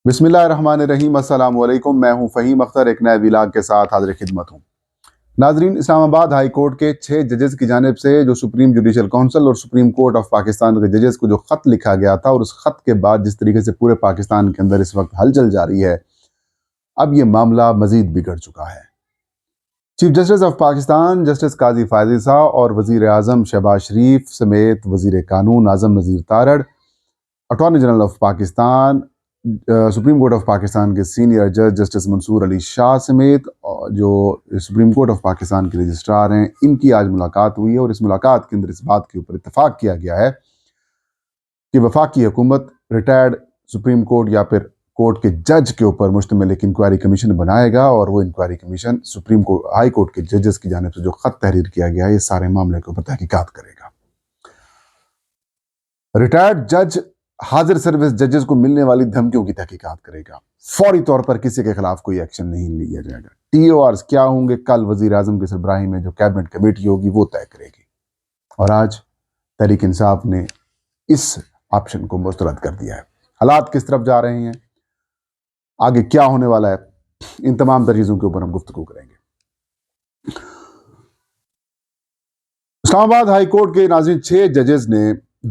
بسم اللہ الرحمن الرحیم۔ السلام علیکم، میں ہوں فہیم اختر، ایک نئے ولاگ کے ساتھ حاضر خدمت ہوں۔ ناظرین، اسلام آباد ہائی کورٹ کے 6 ججز کی جانب سے جو سپریم جوڈیشل کونسل اور سپریم کورٹ آف پاکستان کے ججز کو جو خط لکھا گیا تھا، اور اس خط کے بعد جس طریقے سے پورے پاکستان کے اندر اس وقت ہلچل جاری ہے، اب یہ معاملہ مزید بگڑ چکا ہے۔ Chief justice of Pakistan justice قاضی فائز عیسیٰ اور وزیر اعظم شہباز شریف سمیت وزیر قانون Azam Nazir Tarar, attorney general of Pakistan, supreme court of Pakistan کے سینئر جج جسٹس منصور علی شاہ سمیت جو سپریم کورٹ آف پاکستان کے رجسٹرار ہیں، ان کی آج ملاقات ہوئی ہے، اور اس ملاقات کے اندر اس بات کے اوپر اتفاق کیا گیا ہے کہ وفاقی حکومت ریٹائرڈ سپریم کورٹ یا پھر کورٹ کے جج کے اوپر مشتمل ایک انکوائری کمیشن بنائے گا، اور وہ inquiry commission supreme court high court کے ججز کی جانب سے جو خط تحریر کیا گیا ہے، اس سارے معاملے کے اوپر تحقیقات کرے گا۔ ریٹائرڈ جج حاضر سروس ججز کو ملنے والی دھمکیوں کی تحقیقات کرے گا۔ فوری طور پر کسی کے خلاف کوئی ایکشن نہیں لیا جائے گا۔ ٹی او آرز کیا ہوں گے، کل وزیر اعظم کی سربراہی میں جو کیبنٹ کمیٹی ہوگی وہ طے کرے گی، اور آج تحریک انصاف نے اس آپشن کو مسترد کر دیا ہے۔ حالات کس طرف جا رہے ہیں، آگے کیا ہونے والا ہے، ان تمام چیزوں کے اوپر ہم گفتگو کریں گے۔ اسلام آباد ہائی کورٹ کے ناظرین 6 ججز نے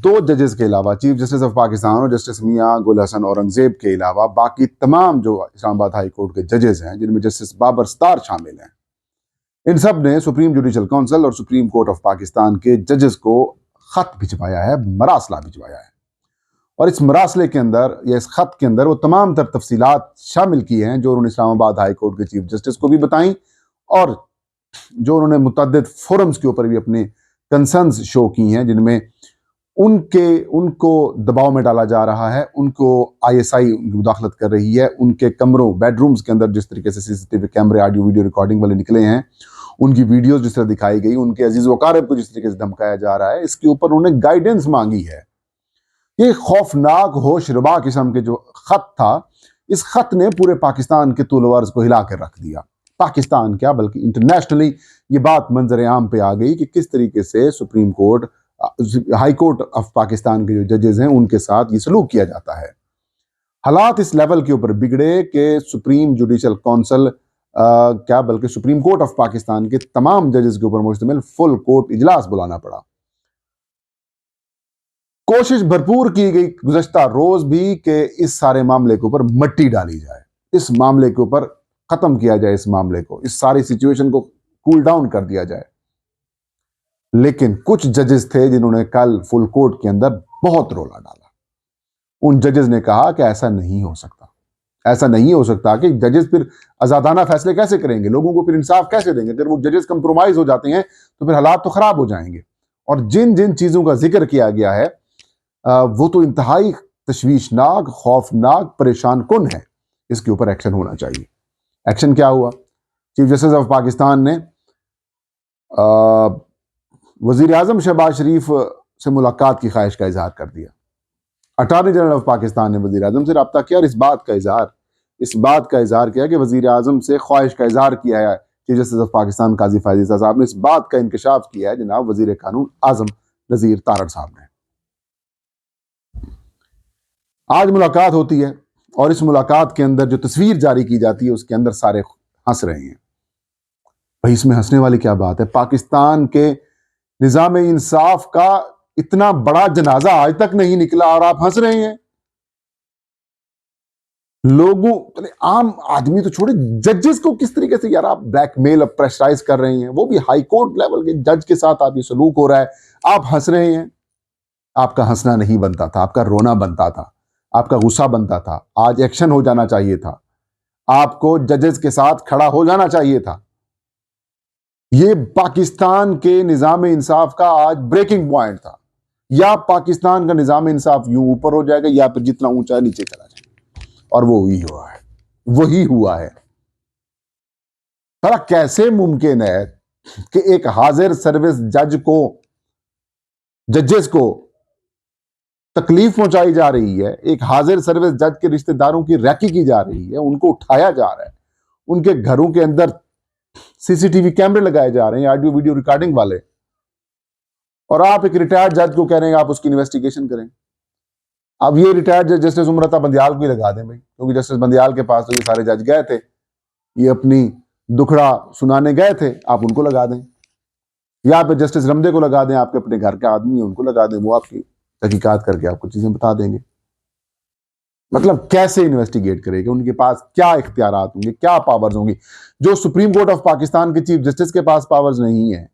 2 ججز کے علاوہ، چیف جسٹس آف پاکستان اور جسٹس میاں گل حسن اورنگزیب کے علاوہ باقی تمام جو اسلام آباد ہائی کورٹ کے ججز ہیں، جن میں جسٹس بابر ستار شامل ہیں، ان سب نے سپریم جوڈیشل کونسل اور سپریم کورٹ آف پاکستان کے ججز کو خط بھجوایا ہے، مراسلہ بھجوایا ہے، اور اس مراسلے کے اندر یا اس خط کے اندر وہ تمام تر تفصیلات شامل کی ہیں جو انہوں نے اسلام آباد ہائی کورٹ کے چیف جسٹس کو بھی بتائیں، اور جو انہوں نے متعدد فورمز کے اوپر بھی اپنے کنسرنز شو کی ہیں، جن میں ان کو دباؤ میں ڈالا جا رہا ہے، ان کو آئی ایس آئی مداخلت کر رہی ہے، ان کے کمروں بیڈ رومز کے اندر جس طریقے سے سی سی ٹی وی کیمرے آڈیو ویڈیو ریکارڈنگ والے نکلے ہیں، ان کی ویڈیوز جس طرح دکھائی گئی، ان کے عزیز و اقارب کو جس طریقے سے دھمکایا جا رہا ہے، اس کے اوپر انہوں نے گائیڈنس مانگی ہے۔ یہ خوفناک ہوش ربا قسم کے جو خط تھا، اس خط نے پورے پاکستان کے طول و عرض کو ہلا کر رکھ دیا۔ پاکستان کیا بلکہ انٹرنیشنلی یہ بات منظر عام پہ آ گئی کہ کس طریقے سے supreme court, high court of Pakistan کے جو ججز ہیں ان کے ساتھ یہ سلوک کیا جاتا ہے۔ حالات اس لیول کے اوپر بگڑے کہ سپریم جوڈیشل کونسل کیا بلکہ سپریم کورٹ آف پاکستان کے تمام ججز کے اوپر مشتمل فل کورٹ اجلاس بلانا پڑا۔ کوشش بھرپور کی گئی گزشتہ روز بھی کہ اس سارے معاملے کے اوپر مٹی ڈالی جائے، اس معاملے کے اوپر ختم کیا جائے، اس معاملے کو، اس ساری سچویشن کو کول ڈاؤن کر دیا جائے۔ لیکن کچھ ججز تھے جنہوں نے کل فل کورٹ کے اندر بہت رولا ڈالا۔ ان ججز نے کہا کہ ایسا نہیں ہو سکتا، ایسا نہیں ہو سکتا کہ ججز پھر آزادانہ فیصلے کیسے کریں گے، لوگوں کو پھر انصاف کیسے دیں گے؟ اگر وہ ججز کمپرومائز ہو جاتے ہیں تو پھر حالات تو خراب ہو جائیں گے۔ اور جن جن چیزوں کا ذکر کیا گیا ہے وہ تو انتہائی تشویشناک، خوفناک، پریشان کن ہے۔ اس کے اوپر ایکشن ہونا چاہیے۔ ایکشن کیا ہوا؟ چیف جسٹس آف پاکستان نے وزیر اعظم شہباز شریف سے ملاقات کی خواہش کا اظہار کر دیا۔ اٹارنی جنرل آف پاکستان نے وزیر اعظم سے رابطہ کیا، اور اس بات کا اظہار کیا کہ وزیر اعظم سے خواہش کا اظہار کیا ہے۔ چیف جسٹس آف پاکستان قاضی فائز عیسیٰ صاحب نے اس بات کا انکشاف کیا ہے جناب وزیر قانون اعظم نذیر تارڑ صاحب نے۔ آج ملاقات ہوتی ہے، اور اس ملاقات کے اندر جو تصویر جاری کی جاتی ہے اس کے اندر سارے ہنس رہے ہیں۔ بھائی اس میں ہنسنے والی کیا بات ہے؟ پاکستان کے نظام انصاف کا اتنا بڑا جنازہ آج تک نہیں نکلا اور آپ ہنس رہے ہیں۔ لوگوں، عام آدمی تو چھوڑے، ججز کو کس طریقے سے یار آپ بلیک میل اور پریشرائز کر رہے ہیں، وہ بھی ہائی کورٹ لیول کے جج کے ساتھ آپ یہ سلوک ہو رہا ہے، آپ ہنس رہے ہیں۔ آپ کا ہنسنا نہیں بنتا تھا، آپ کا رونا بنتا تھا، آپ کا غصہ بنتا تھا۔ آج ایکشن ہو جانا چاہیے تھا، آپ کو ججز کے ساتھ کھڑا ہو جانا چاہیے تھا۔ یہ پاکستان کے نظام انصاف کا آج بریکنگ پوائنٹ تھا۔ یا پاکستان کا نظام انصاف یوں اوپر ہو جائے گا، یا پھر جتنا اونچا نیچے چلا جائے گا، اور وہ وہی ہوا ہے۔ کیسے ممکن ہے کہ ایک حاضر سروس ججز کو تکلیف پہنچائی جا رہی ہے، ایک حاضر سروس جج کے رشتہ داروں کی ریکی کی جا رہی ہے، ان کو اٹھایا جا رہا ہے، ان کے گھروں کے اندر سی سی ٹی وی کیمرے لگائے جا رہے ہیں، آڈیو ویڈیو ریکارڈنگ والے، اور آپ ایک ریٹائرڈ جج کو کہہ رہے ہیں آپ اس کی انویسٹیگیشن کریں۔ اب یہ ریٹائرڈ جسٹس امرتا بندیال کو ہی لگا دیں بھائی، کیونکہ جسٹس بندیال کے پاس تو یہ سارے جج گئے تھے، یہ اپنی دکھڑا سنانے گئے تھے، آپ ان کو لگا دیں، یا پھر جسٹس رمدے کو لگا دیں، آپ کے اپنے گھر کے آدمی ہیں ان کو لگا دیں، وہ آپ کی تحقیقات کر کے آپ کو چیزیں بتا دیں گے۔ مطلب کیسے انویسٹیگیٹ کرے گا، ان کے پاس کیا اختیارات ہوں گے، کیا پاورز ہوں گی، جو سپریم کورٹ آف پاکستان کے چیف جسٹس کے پاس پاورز نہیں ہیں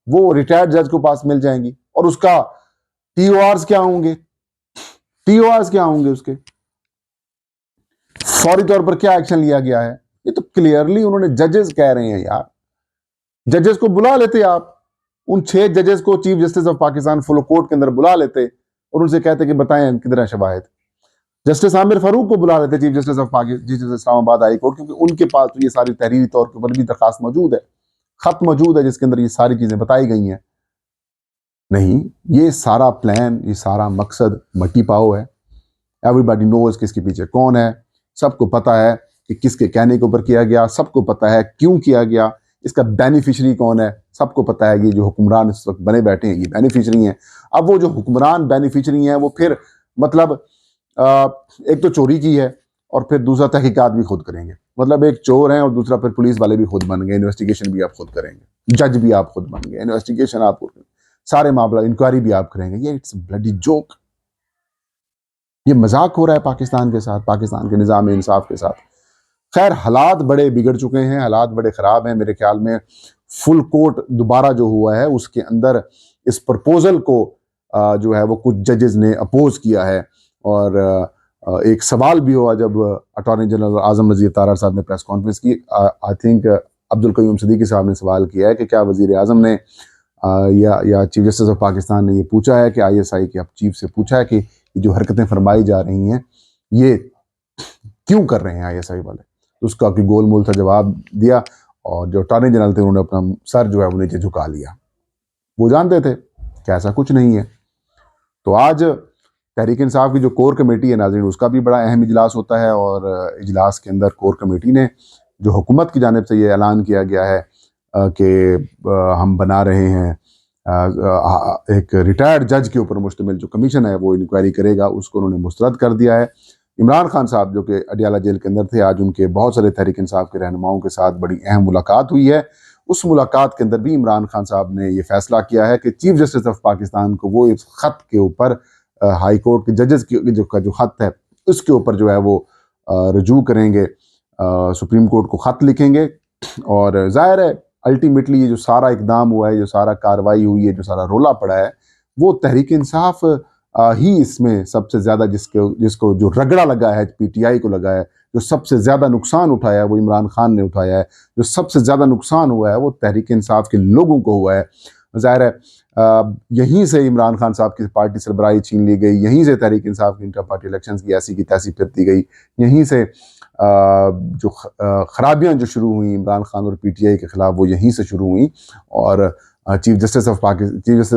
وہ ریٹائرڈ جج کو پاس مل جائیں گی، اور اس کا ٹی او آرز کیا ہوں گے، اس کے فوری طور پر کیا ایکشن لیا گیا ہے۔ یہ تو کلیئرلی انہوں نے ججز کہہ رہے ہیں یار، ججز کو بلا لیتے آپ، ان 6 ججز کو chief justice of Pakistan full court کے اندر بلا لیتے اور ان سے کہتے کہ بتائیں کدھر ہے شواہد۔ جسٹس عامر فاروق کو بلا لیتے چیف جسٹس آف پاکستان اسلام آباد ہائی کورٹ، کیونکہ ان کے پاس یہ ساری تحریری طور کے اوپر بھی درخواست موجود ہے، خط موجود ہے جس کے اندر یہ ساری چیزیں بتائی گئی ہیں۔ نہیں، یہ سارا پلان، یہ سارا مقصد مٹی پاؤ ہے۔ ایوری باڈی نوز کہ اس کے پیچھے کون ہے، سب کو پتا ہے کہ کس کے کہنے کے اوپر کیا گیا، سب کو پتا ہے کیوں کیا گیا، اس کا بینیفیشری کون ہے، سب کو پتا ہے کہ جو حکمران اس وقت بنے بیٹھے ہیں یہ بینیفیشری ہیں۔ اب وہ جو حکمران بینیفیشری ہیں وہ پھر مطلب ایک تو چوری کی ہے اور پھر دوسرا تحقیقات بھی خود کریں گے، مطلب ایک چور ہیں اور دوسرا پھر پولیس والے بھی خود بن گئے، انویسٹیگیشن بھی آپ خود کریں گے، جج بھی آپ خود بن گئے، انویسٹیگیشن آپ خود، سارے معاملہ انکوائری بھی آپ کریں گے۔ یہ اٹس بلڈی جوک، یہ مذاق ہو رہا ہے پاکستان کے ساتھ، پاکستان کے نظام انصاف کے ساتھ۔ خیر حالات بڑے بگڑ چکے ہیں، حالات بڑے خراب ہیں، میرے خیال میں فل کورٹ دوبارہ جو ہوا ہے اس کے اندر اس پرپوزل کو جو ہے وہ کچھ ججز نے اپوز کیا ہے، اور ایک سوال بھی ہوا جب اٹارنی جنرل اعظم نذیر طاہر صاحب نے پریس کانفرنس کی، آئی تھنک عبدالقیوم صدیقی صاحب نے سوال کیا ہے کہ کیا وزیر اعظم نے یا چیف جسٹس آف پاکستان نے یہ پوچھا ہے کہ آئی ایس آئی کے چیف سے پوچھا ہے کہ یہ جو حرکتیں فرمائی جا رہی ہیں یہ کیوں کر رہے ہیں آئی ایس آئی والے، تو اس کا کوئی گول مول تھا جواب دیا، اور جو اٹارنی جنرل تھے انہوں نے اپنا سر جو ہے وہ نیچے جھکا لیا، وہ جانتے تھے کہ ایسا کچھ نہیں ہے۔ تو آج تحریک انصاف کی جو کور کمیٹی ہے ناظرین، اس کا بھی بڑا اہم اجلاس ہوتا ہے، اور اجلاس کے اندر کور کمیٹی نے جو حکومت کی جانب سے یہ اعلان کیا گیا ہے کہ ہم بنا رہے ہیں ایک ریٹائرڈ جج کے اوپر مشتمل جو کمیشن ہے وہ انکوائری کرے گا، اس کو انہوں نے مسترد کر دیا ہے۔ عمران خان صاحب جو کہ اڈیالہ جیل کے اندر تھے، آج ان کے بہت سارے تحریک انصاف کے رہنماؤں کے ساتھ بڑی اہم ملاقات ہوئی ہے، اس ملاقات کے اندر بھی عمران خان صاحب نے یہ فیصلہ کیا ہے کہ چیف جسٹس آف پاکستان کو وہ اس خط کے اوپر ہائی کورٹ کے ججز کا جو خط ہے اس کے اوپر جو ہے وہ رجوع کریں گے، سپریم کورٹ کو خط لکھیں گے، اور ظاہر ہے الٹیمیٹلی یہ جو سارا اقدام ہوا ہے، جو سارا کاروائی ہوئی ہے، جو سارا رولا پڑا ہے، وہ تحریک انصاف ہی اس میں سب سے زیادہ جس کو جو رگڑا لگا ہے، پی ٹی آئی کو لگا ہے، جو سب سے زیادہ نقصان اٹھایا ہے وہ عمران خان نے اٹھایا ہے، جو سب سے زیادہ نقصان ہوا ہے وہ تحریک انصاف کے لوگوں کو ہوا ہے۔ ظاہر ہے یہیں سے عمران خان صاحب کی پارٹی سربراہی چھین لی گئی، یہیں سے تحریک انصاف کی انٹر پارٹی الیکشنز کی ایسی کی تیسی پھر دی گئی، یہیں سے جو خرابیاں جو شروع ہوئیں عمران خان اور پی ٹی آئی کے خلاف وہ یہیں سے شروع ہوئیں، اور چیف جسٹس آف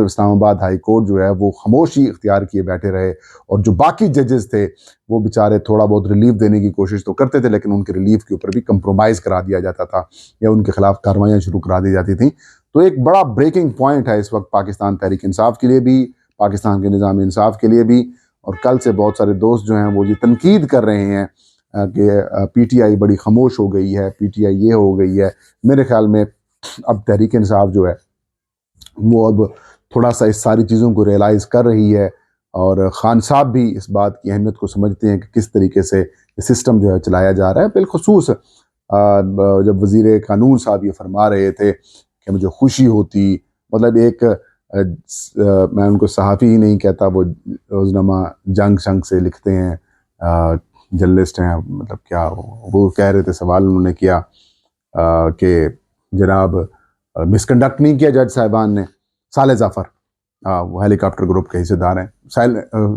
اسلام آباد ہائی کورٹ جو ہے وہ خاموشی اختیار کیے بیٹھے رہے، اور جو باقی ججز تھے وہ بیچارے تھوڑا بہت ریلیف دینے کی کوشش تو کرتے تھے، لیکن ان کے ریلیف کے اوپر بھی کمپرومائز کرا دیا جاتا تھا یا ان کے خلاف کاروائیاں شروع کرا دی جاتی تھیں۔ تو ایک بڑا بریکنگ پوائنٹ ہے اس وقت پاکستان تحریک انصاف کے لیے بھی، پاکستان کے نظام انصاف کے لیے بھی، اور کل سے بہت سارے دوست جو ہیں وہ یہ تنقید کر رہے ہیں کہ پی ٹی آئی بڑی خاموش ہو گئی ہے، پی ٹی آئی یہ ہو گئی ہے۔ میرے خیال میں اب تحریک انصاف جو ہے وہ اب تھوڑا سا اس ساری چیزوں کو ریئلائز کر رہی ہے، اور خان صاحب بھی اس بات کی اہمیت کو سمجھتے ہیں کہ کس طریقے سے یہ سسٹم جو ہے چلایا جا رہا ہے۔ بالخصوص جب وزیر قانون صاحب یہ فرما رہے تھے کہ مجھے خوشی ہوتی، مطلب ایک میں ان کو صحافی ہی نہیں کہتا، وہ روزنامہ جنگ شنگ سے لکھتے ہیں، جرنلسٹ ہیں، مطلب کیا وہ کہہ رہے تھے، سوال انہوں نے کیا کہ جناب مس کنڈکٹ نہیں کیا جج صاحبان نے۔ صالح ظفر وہ ہیلی کاپٹر گروپ کے حصے دار ہیں،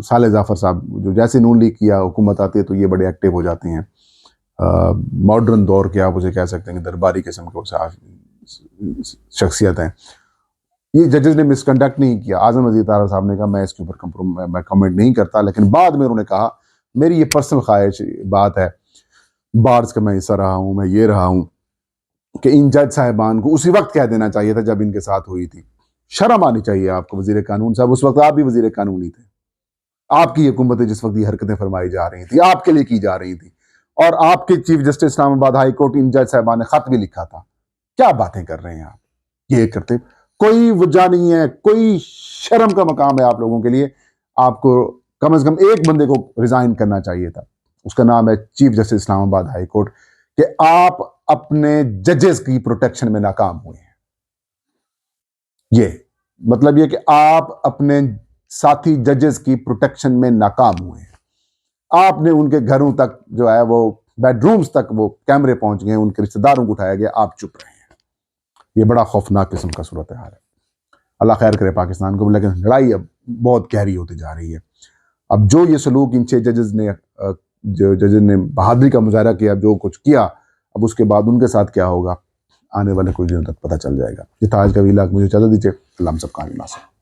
صالح ظفر صاحب جو جیسے نون لیگ کیا حکومت آتی ہے تو یہ بڑے ایکٹیو ہو جاتے ہیں، ماڈرن دور کے آپ اسے کہہ سکتے ہیں کہ درباری قسم کے شخصیت ہیں۔ یہ ججز نے مس کنڈکٹ نہیں کیا۔ اعظم نذیر طاہر صاحب نے کہا میں اس کے اوپر میں کمنٹ نہیں کرتا، لیکن بعد میں انہوں نے کہا میری یہ پرسنل خواہش بات ہے، بارز کا میں حصہ رہا ہوں، میں یہ رہا ہوں کہ ان جج صاحبان کو اسی وقت کہہ دینا چاہیے تھا جب ان کے ساتھ ہوئی تھی۔ شرم آنی چاہیے آپ کو وزیر قانون صاحب، اس وقت آپ بھی وزیر قانون ہی تھے، آپ کی حکومتیں جس وقت یہ حرکتیں فرمائی جا رہی تھی، آپ کے لیے کی جا رہی تھی، اور آپ کے چیف جسٹس اسلام آباد ہائی کورٹ ان جج صاحبان نے خط بھی لکھا تھا. کیا باتیں کر رہے ہیں آپ یہ کرتے؟ کوئی وجہ نہیں ہے، کوئی شرم کا مقام ہے آپ لوگوں کے لیے. آپ کو کم از کم ایک بندے کو ریزائن کرنا چاہیے تھا، اس کا نام ہے چیف جسٹس اسلام آباد ہائی کورٹ، کہ آپ اپنے ججز کی پروٹیکشن میں ناکام ہوئے ہیں. یہ مطلب یہ کہ آپ اپنے ساتھی ججز کی پروٹیکشن میں ناکام ہوئے ہیں. آپ نے ان کے گھروں تک جو ہے وہ بیڈ رومز تک وہ کیمرے پہنچ گئے، ان کے رشتہ داروں کو اٹھایا گیا، آپ چپ رہے ہیں. یہ بڑا خوفناک قسم کا صورتحال ہے. اللہ خیر کرے پاکستان کو، لیکن لڑائی اب بہت گہری ہوتی جا رہی ہے. اب جو یہ سلوک ان 6 ججز نے جو ججز نے بہادری کا مظاہرہ کیا، جو کچھ کیا، اب اس کے بعد ان کے ساتھ کیا ہوگا آنے والے کچھ دنوں تک پتہ چل جائے گا. یہ تھا آج کا ویلاگ، مجھے اجازت دیجیے. اللہ ہم سب کا ناصر.